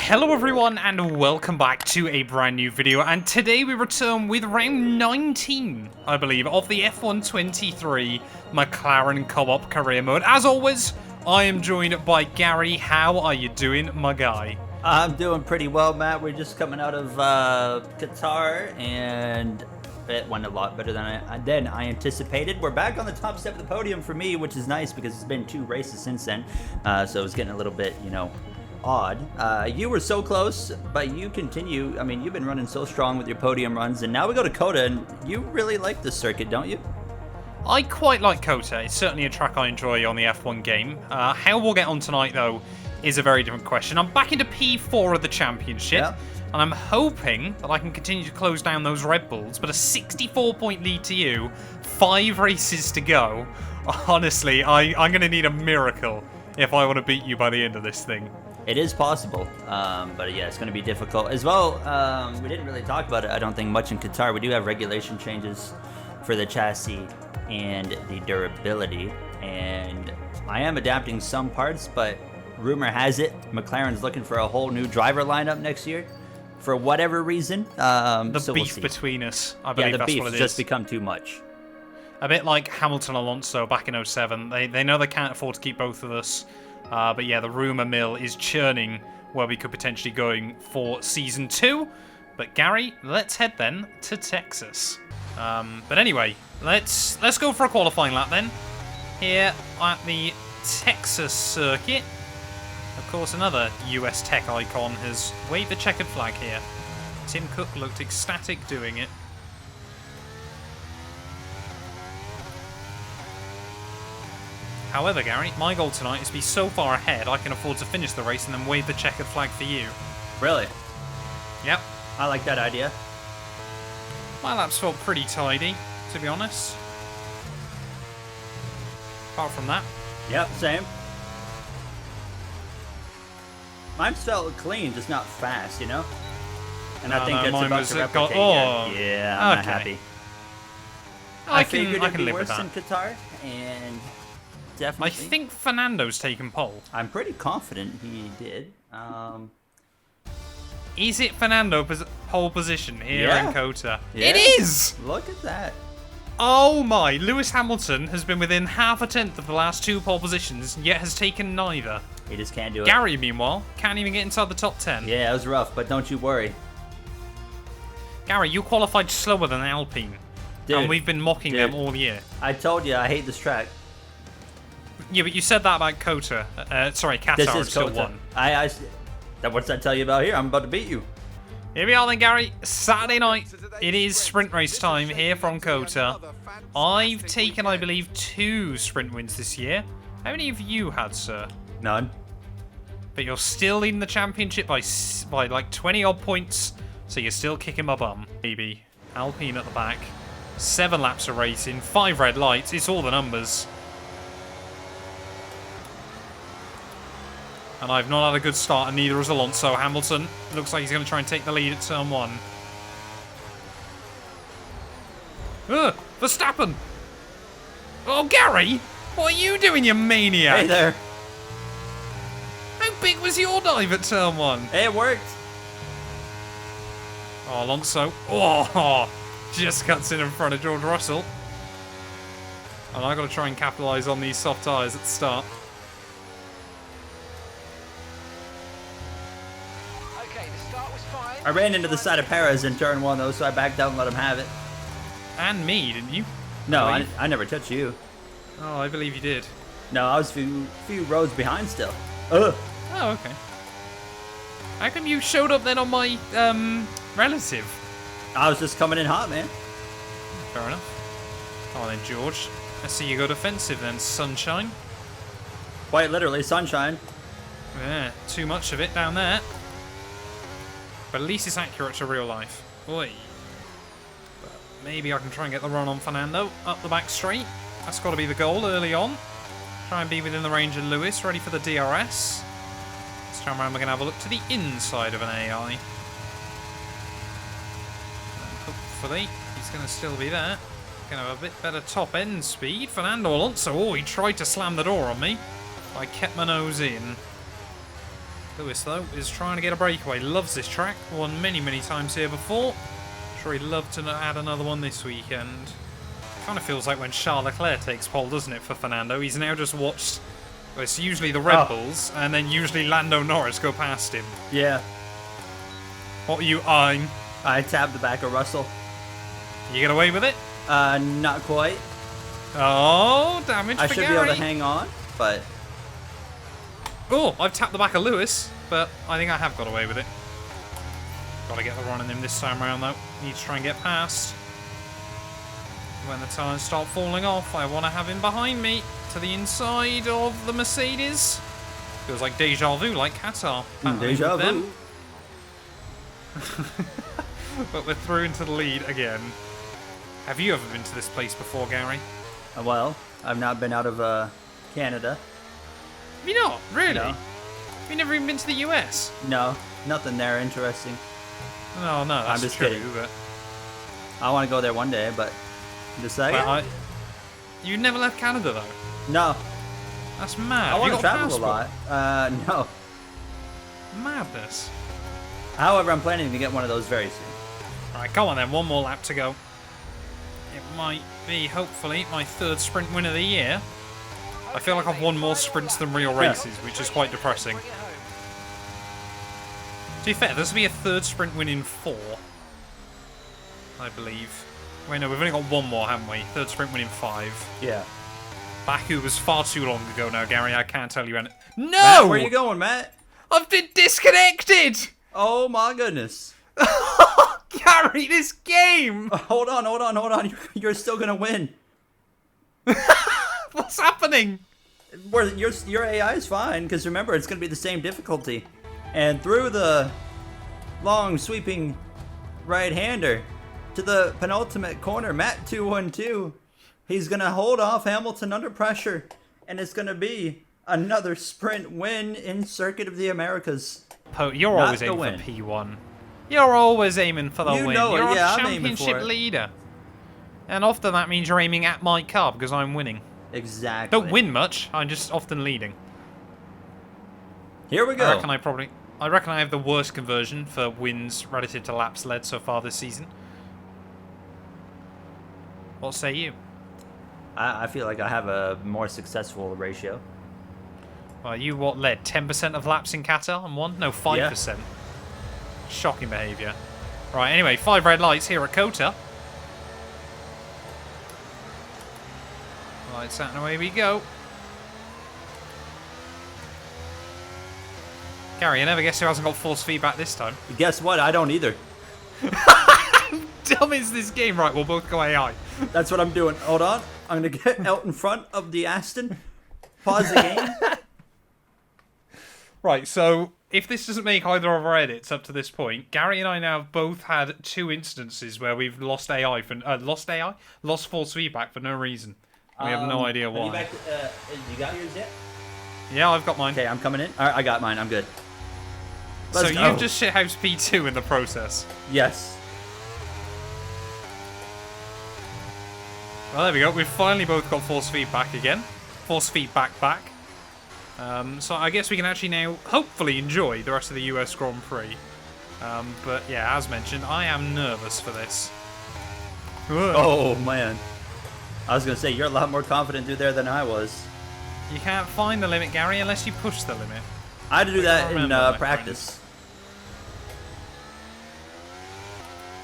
Hello everyone and welcome back to a brand new video, and today we return with round 19, I believe, of the F1 23 McLaren co-op career mode. As always, I am joined by Gary. How are you doing, my guy? I'm doing pretty well, Matt. We're just coming out of Qatar, and it went a lot better than I anticipated. We're back on the top step of the podium for me, which is nice because it's been 2 races since then, so it was getting a little bit, odd. You were so close, but you continue. I mean, you've been running so strong with your podium runs, and now we go to COTA, and you really like this circuit, don't you? I quite like COTA. It's certainly a track I enjoy on the F1 game. How we'll get on tonight, though, is a very different question. I'm back into P4 of the championship, and I'm hoping that I can continue to close down those Red Bulls, but a 64-point lead to you, 5 races to go. Honestly, I'm going to need a miracle if I want to beat you by the end of this thing. It is possible, but yeah, it's going to be difficult. As well, we didn't really talk about it, I don't think, much in Qatar. We do have regulation changes for the chassis and the durability, and I am adapting some parts, but rumor has it McLaren's looking for a whole new driver lineup next year for whatever reason. The beef between us, I believe that's what it is. Yeah, the beef's just become too much. A bit like Hamilton Alonso back in 07. They know they can't afford to keep both of us. But yeah, the rumour mill is churning where we could potentially going for Season 2. But Gary, let's head then to Texas. But anyway, let's go for a qualifying lap then. Here at the Texas circuit. Of course, another US tech icon has waved the checkered flag here. Tim Cook looked ecstatic doing it. However, Gary, my goal tonight is to be so far ahead I can afford to finish the race and then wave the checkered flag for you. Really? Yep. I like that idea. My laps felt pretty tidy, to be honest. Apart from that. Yep, same. Mine felt clean, just not fast, you know? And I think that's about to replicate. Yeah, I'm not happy. I figured it'd be worse in Qatar, and definitely. I think Fernando's taken pole. I'm pretty confident he did. Is it Fernando pole position here in COTA? Yeah. It is! Look at that. Oh my, Lewis Hamilton has been within half a tenth of the last 2 pole positions, yet has taken neither. He just can't do it. Gary, meanwhile, can't even get inside the top 10. Yeah, it was rough, but don't you worry. Gary, you qualified slower than Alpine. Dude, and we've been mocking them all year. I told you, I hate this track. Yeah, but you said that about COTA. Sorry, Qatar this is still COTA. won. What's that tell you about here? I'm about to beat you. Here we are then, Gary. Saturday night. It is sprint race time here from COTA. I've taken, I believe, 2 sprint wins this year. How many have you had, sir? None. But you're still leading the championship by like 20 odd points, so you're still kicking my bum. Baby. Alpine at the back. 7 laps of racing, 5 red lights. It's all the numbers. And I've not had a good start, and neither has Alonso. Hamilton looks like he's going to try and take the lead at turn 1. Verstappen! Oh, Gary! What are you doing, you maniac? Hey there. How big was your dive at turn 1? Hey, it worked. Oh, Alonso. Oh, just cuts in front of George Russell. And I've got to try and capitalise on these soft tyres at the start. I ran into the side of Perez in turn 1, though, so I backed out and let him have it. And me, didn't you? No, I never touched you. Oh, I believe you did. No, I was a few rows behind still. Ugh. Oh, okay. How come you showed up then on my relative? I was just coming in hot, man. Fair enough. Oh, then, George. I see you go defensive then, sunshine. Quite literally, sunshine. Yeah, too much of it down there. But at least it's accurate to real life. Boy. But maybe I can try and get the run on Fernando up the back straight. That's got to be the goal early on. Try and be within the range of Lewis, ready for the DRS. This time around we're going to have a look to the inside of an AI. And hopefully he's going to still be there. Going to have a bit better top end speed. Fernando Alonso, oh, he tried to slam the door on me. I kept my nose in. Lewis, though, is trying to get a breakaway. Loves this track. Won many, many times here before. Sure, he'd love to add another one this weekend. Kind of feels like when Charles Leclerc takes pole, doesn't it, for Fernando? He's now just watched... Well, it's usually the Red Bulls, and then usually Lando Norris go past him. Yeah. What are you eyeing? I tabbed the back of Russell. You get away with it? Not quite. Oh, damage I for should Gary. be able to hang on, but... Oh, I've tapped the back of Lewis, but I think I have got away with it. Got to get the run on him this time around, though. Need to try and get past. When the tyres start falling off, I want to have him behind me to the inside of the Mercedes. Feels like deja vu, like Qatar. Deja vu. But we're through into the lead again. Have you ever been to this place before, Gary? Well, I've not been out of Canada. Have you not? Really? No. Have you never even been to the US? No, nothing there interesting. No, that's I'm just true, kidding. but... I want to go there one day, but decide. Well, you never left Canada, though? No. That's mad. I want You to got travel passport? a lot. No. Madness. However, I'm planning to get one of those very soon. Right, come on then. One more lap to go. It might be, hopefully, my third sprint win of the year. I feel like I've won more sprints than real races, which is quite depressing. To be fair, this will be a third sprint win in 4. I believe. Wait, no, we've only got one more, haven't we? Third sprint win in 5. Yeah. Baku was far too long ago now, Gary. I can't tell you anything. No! Matt, where are you going, Matt? I've been disconnected! Oh my goodness. Gary, this game! Hold on. You're still gonna win. What's happening? Your AI is fine, because remember, it's gonna be the same difficulty. And through the long sweeping right-hander to the penultimate corner, Matt212, he's gonna hold off Hamilton under pressure, and it's gonna be another sprint win in Circuit of the Americas. You're Not always the aiming win. for P1. You're always aiming for the You win. know it, You're yeah, a I'm aiming for championship it. leader. And often that means you're aiming at my car because I'm winning. Exactly. Don't win much, I'm just often leading. Here we go. I reckon I have the worst conversion for wins relative to laps led so far this season. What say you? I feel like I have a more successful ratio. Well, you what led? 10% of laps in Qatar and won? No, 5%. Yeah. Shocking behaviour. Right, anyway, 5 red lights here at Kota. Lights out and away we go. Gary, I never guess who hasn't got force feedback this time. Guess what? I don't either. Dumb is this game. Right, we'll both go AI. That's what I'm doing. Hold on. I'm going to get out in front of the Aston. Pause the game. Right, so if this doesn't make either of our edits up to this point, Gary and I now have both had 2 instances where we've lost AI for lost force feedback for no reason. We have no idea why. You got yours yet? Yeah, I've got mine. Okay, I'm coming in. All right, I got mine. I'm good. So Let's go. you've just shithoused P2 in the process. Yes. Well, there we go. We've finally both got force feedback again. Force feedback back. So I guess we can actually now hopefully enjoy the rest of the US Grand Prix. But yeah, as mentioned, I am nervous for this. Ugh. Oh, man. I was going to say, you're a lot more confident through there than I was. You can't find the limit, Gary, unless you push the limit. I had to do that in remember, my practice.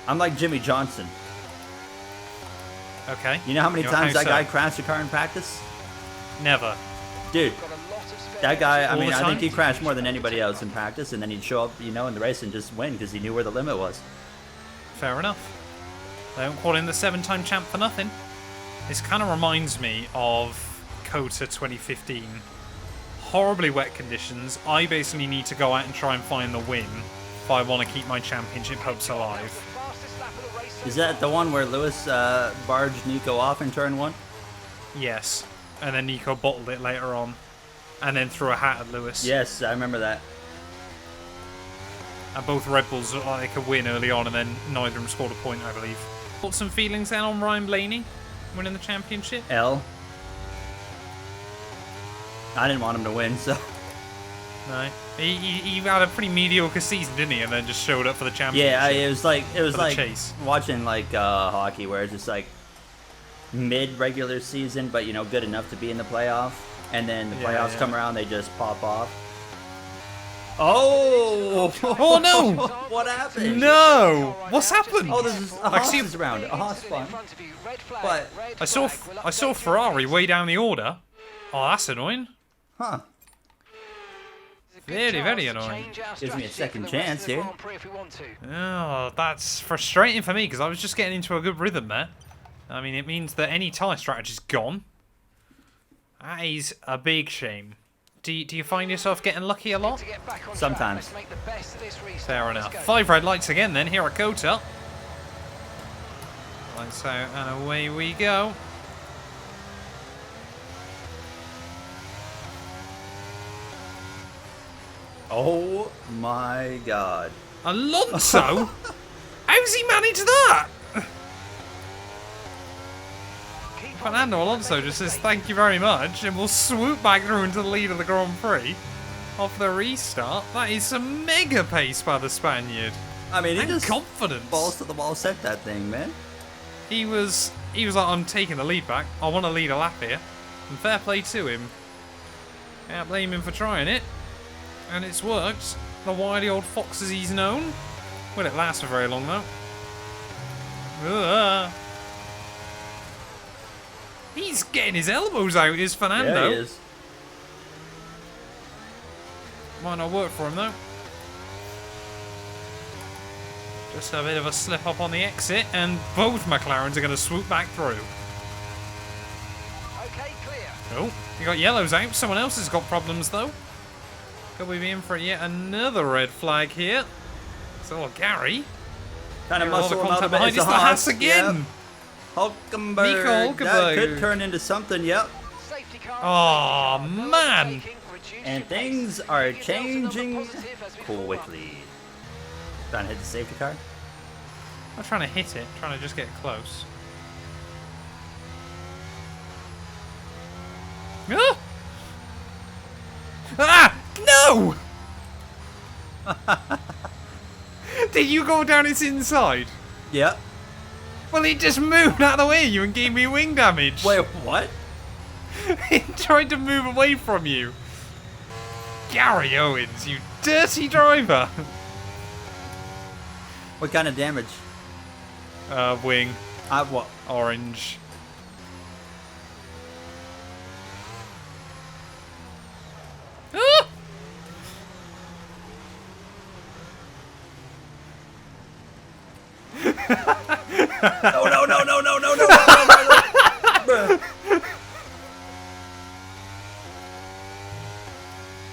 I'm like Jimmy Johnson. Okay. You know how many How times that so? guy crashed a car in practice? Never. Dude, that guy, I All mean, the I think time? he crashed more than anybody else in practice, and then he'd show up, you know, in the race and just win because he knew where the limit was. Fair enough. They don't call him the 7-time champ for nothing. This kind of reminds me of Kota 2015. Horribly wet conditions. I basically need to go out and try and find the win if I want to keep my championship hopes alive. Is that the one where Lewis barged Nico off in turn 1? Yes. And then Nico bottled it later on. And then threw a hat at Lewis. Yes, I remember that. And both Red Bulls looked like they could win early on, and then neither of them scored a point, I believe. Got some feelings then on Ryan Blaney winning the championship? L. I didn't want him to win, so. No. He had a pretty mediocre season, didn't he? And then just showed up for the championship. Yeah, it was like chase. watching like hockey, where it's just like mid regular season, but you know, good enough to be in the playoff, and then the playoffs come around, they just pop off. Oh! Oh no! What happened? No! What's happened? Oh, this is a Haas round, a Haas spun. But I saw Ferrari way down the order. Oh, that's annoying. huh? Very, very annoying. Gives me a second chance here. Oh, that's frustrating for me because I was just getting into a good rhythm there. I mean, it means that any tyre strategy's gone. That is a big shame. Do you find yourself getting lucky a lot? Sometimes. Fair enough. 5 red lights again then, here at COOP. Lights out and away we go. Oh my God. Alonso? How's he managed that? Fernando Alonso just says thank you very much and will swoop back through into the lead of the Grand Prix off the restart. That is some mega pace by the Spaniard. I mean, he and just confidence. balls to the wall set that thing, man. He was like, I'm taking the lead back. I want to lead a lap here. And fair play to him. Can't blame him for trying it. And it's worked. The wily old fox as he's known. Will it last for very long though? Ugh. He's getting his elbows out, is Fernando. Yeah, he is. Might not work for him though. Just a bit of a slip up on the exit, and both McLarens are going to swoop back through. Okay, clear. Oh, you got yellows out. Someone else has got problems though. Could we be in for yet another red flag here? So Gary. Kind of All the muscle him out contact a bit. behind. It's It's a the Haas Haas again. Yep. Hulkenberg. Nico That Hulkenberg. could turn into something, yep. Safety car. Oh man. And things are changing quickly. Trying to hit the safety car. I'm trying to hit it, trying to just get close. Ah! Ah! No! Did you go down its inside? Yep. Well, it just moved out of the way of you and gave me wing damage. Wait, what? It tried to move away from you. Gary Owens, you dirty driver. What kind of damage? Wing. What? Orange. Ah! No.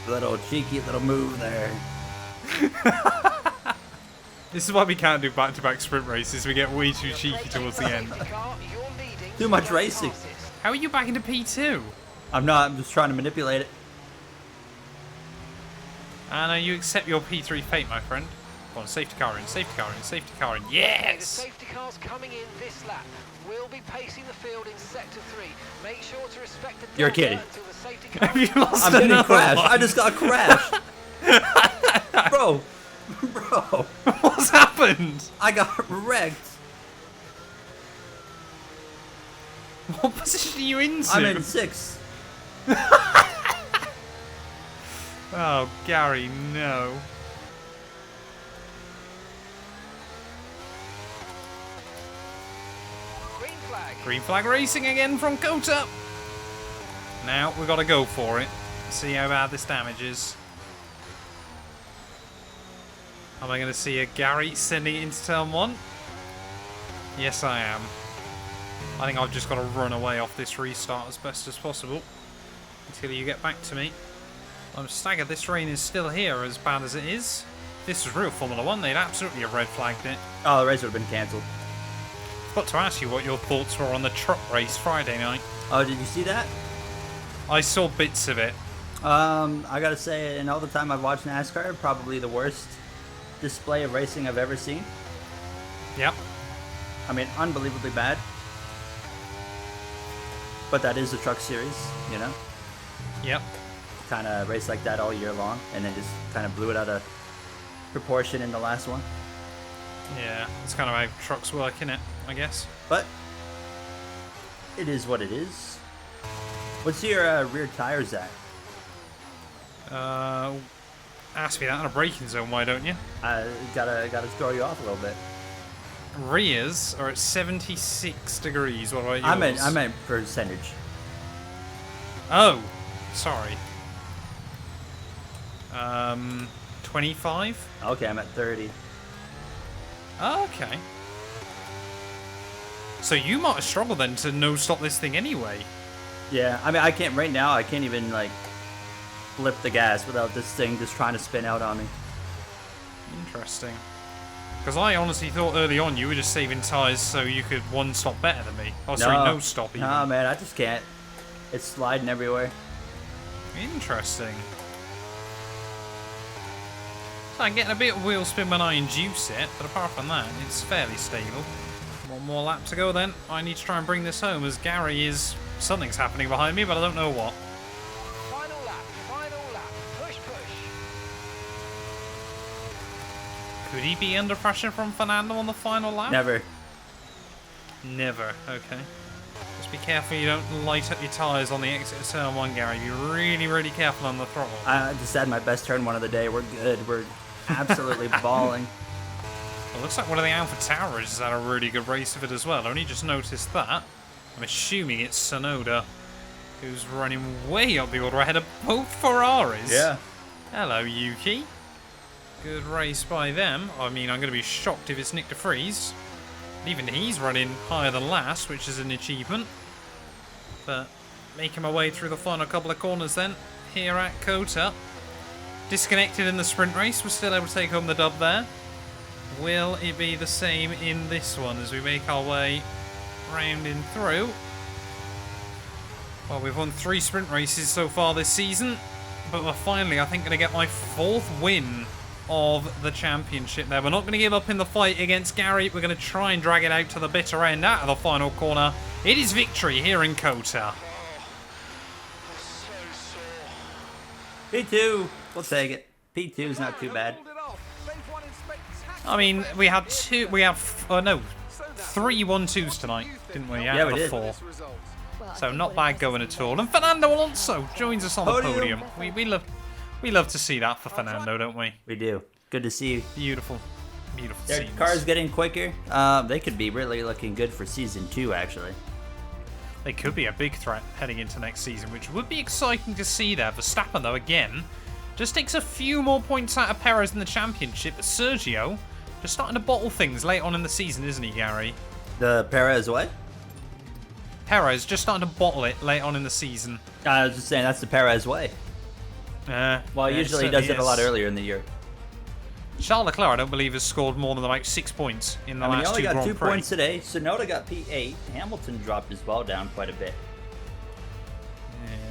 Little cheeky little move there. This is why we can't do back-to-back sprint races. We get way too cheeky towards the end. Too much racing. How are you back into P2? I'm not. I'm just trying to manipulate it. And you accept your P3 fate, my friend. Come on, safety car in, safety car in, safety car in. Yes! The safety cars coming in this lap will be pacing the field in sector 3. Make sure to respect the You're kidding. until the safety car. Have you lost I'm getting another crashed. one? I just got crashed. Bro. What's happened? I got wrecked. What position are you into? I'm in 6th. Oh, Gary, no. Green flag. Green flag racing again from Kota. Now we've got to go for it. See how bad this damage is. Am I going to see a Gary sending it into turn 1? Yes, I am. I think I've just got to run away off this restart as best as possible until you get back to me. I'm staggered this rain is still here, as bad as it is. If this was real Formula 1, they'd absolutely have red flagged it. Oh, the race would have been cancelled. Got to ask you what your thoughts were on the truck race Friday night. Oh, did you see that? I saw bits of it. I gotta say, in all the time I've watched NASCAR, probably the worst display of racing I've ever seen. Yep. I mean, unbelievably bad. But that is the truck series, you know? Yep. kind of race like that all year long, and then just kind of blew it out of proportion in the last one. Yeah, it's kind of how trucks work, innit, I guess. But it is what it is. What's your rear tires at? Ask me that in a braking zone, why don't you? Gotta throw you off a little bit. Rears are at 76 degrees. What about yours? I meant percentage. Oh, sorry. 25? Okay, I'm at 30. Oh, okay. So you might have struggled then to no-stop this thing anyway. Yeah, I mean, I can't right now. I can't even like flip the gas without this thing just trying to spin out on me. Interesting. Because I honestly thought early on you were just saving tyres so you could one-stop better than me. Oh, sorry, no-stop even. No, man, I just can't. It's sliding everywhere. Interesting. So I'm getting a bit of wheel spin when I induce it, but apart from that, it's fairly stable. One more lap to go then. I need to try and bring this home as Gary is... Something's happening behind me, but I don't know what. Final lap, push. Could he be under pressure from Fernando on the final lap? Never. Never, okay. Just be careful you don't light up your tyres on the exit of turn 1, Gary. Be really, really careful on the throttle. I just had my best turn 1 of the day. We're good. We're absolutely balling. Well, looks like one of the Alpha Towers has had a really good race of it as well. I only just noticed that. I'm assuming it's Sonoda, who's running way up the order ahead of both Ferraris. Yeah. Hello, Yuki. Good race by them. I mean, I'm going to be shocked if it's Nick de Vries. Even he's running higher than last, which is an achievement. But making my way through the final couple of corners then, here at COTA. Disconnected in the sprint race, we're still able to take home the dub there. Will it be the same in this one as we make our way rounding through? Well, we've won 3 sprint races so far this season, but we're finally, I think, going to get my 4th win of the championship there. We're not going to give up in the fight against Gary. We're going to try and drag it out to the bitter end out of the final corner. It is victory here in COTA. P2. We'll take it. P2 is not too bad. I mean, we had 3 1-2s tonight, didn't we? Yeah, we the did. 4. So not bad going at all. And Fernando Alonso joins us on the podium. We love to see that for Fernando, don't we? We do. Good to see you. Beautiful. Beautiful Their scenes. car's getting quicker. They could be really looking good for season 2, actually. They could be a big threat heading into next season, which would be exciting to see there. Verstappen, though, again, just takes a few more points out of Perez in the championship. But Sergio just starting to bottle things late on in the season, isn't he, Gary? The Perez what? Perez just starting to bottle it late on in the season. I was just saying, that's the Perez way. Well, yeah, usually he does it a lot earlier in the year. Charles Leclerc, I don't believe, has scored more than about 6 points in the He last only 2 got Grand 2 Prix. points today. Sonoda got P8. Hamilton dropped his ball down quite a bit.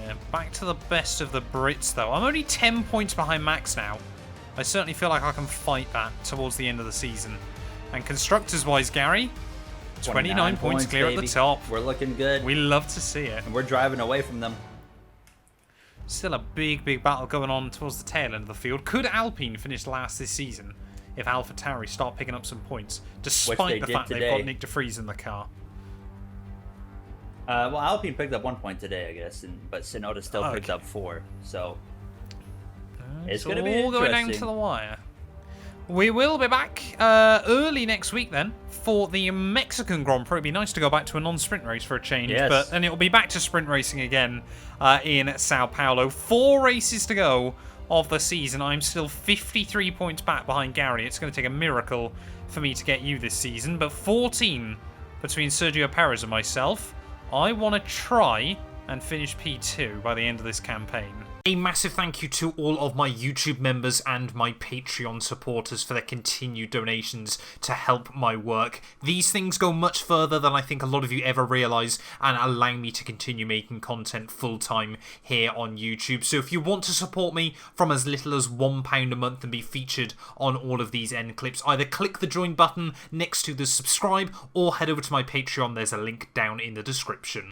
Yeah, back to the best of the Brits, though. I'm only 10 points behind Max now. I certainly feel like I can fight that towards the end of the season. And constructors-wise, Gary, 29 points clear baby. at the top. We're looking good. We love to see it. And we're driving away from them. Still a big battle going on towards the tail end of the field. Could Alpine finish last this season if AlphaTauri start picking up some points, despite the fact they've got Nick de Vries in the car? Well, Alpine picked up 1 point today, I guess, but Sonoda still picked up 4. So it's going to be all going down to the wire. We will be back early next week then for the Mexican Grand Prix. It'd be nice to go back to a non-sprint race for a change, and it'll be back to sprint racing again in Sao Paulo. 4 races to go of the season. I'm still 53 points back behind Gary. It's going to take a miracle for me to get you this season, but 14 between Sergio Perez and myself. I want to try and finish P2 by the end of this campaign. A massive thank you to all of my YouTube members and my Patreon supporters for their continued donations to help my work. These things go much further than I think a lot of you ever realise and allow me to continue making content full-time here on YouTube. So if you want to support me from as little as £1 a month and be featured on all of these end clips, either click the join button next to the subscribe or head over to my Patreon. There's a link down in the description.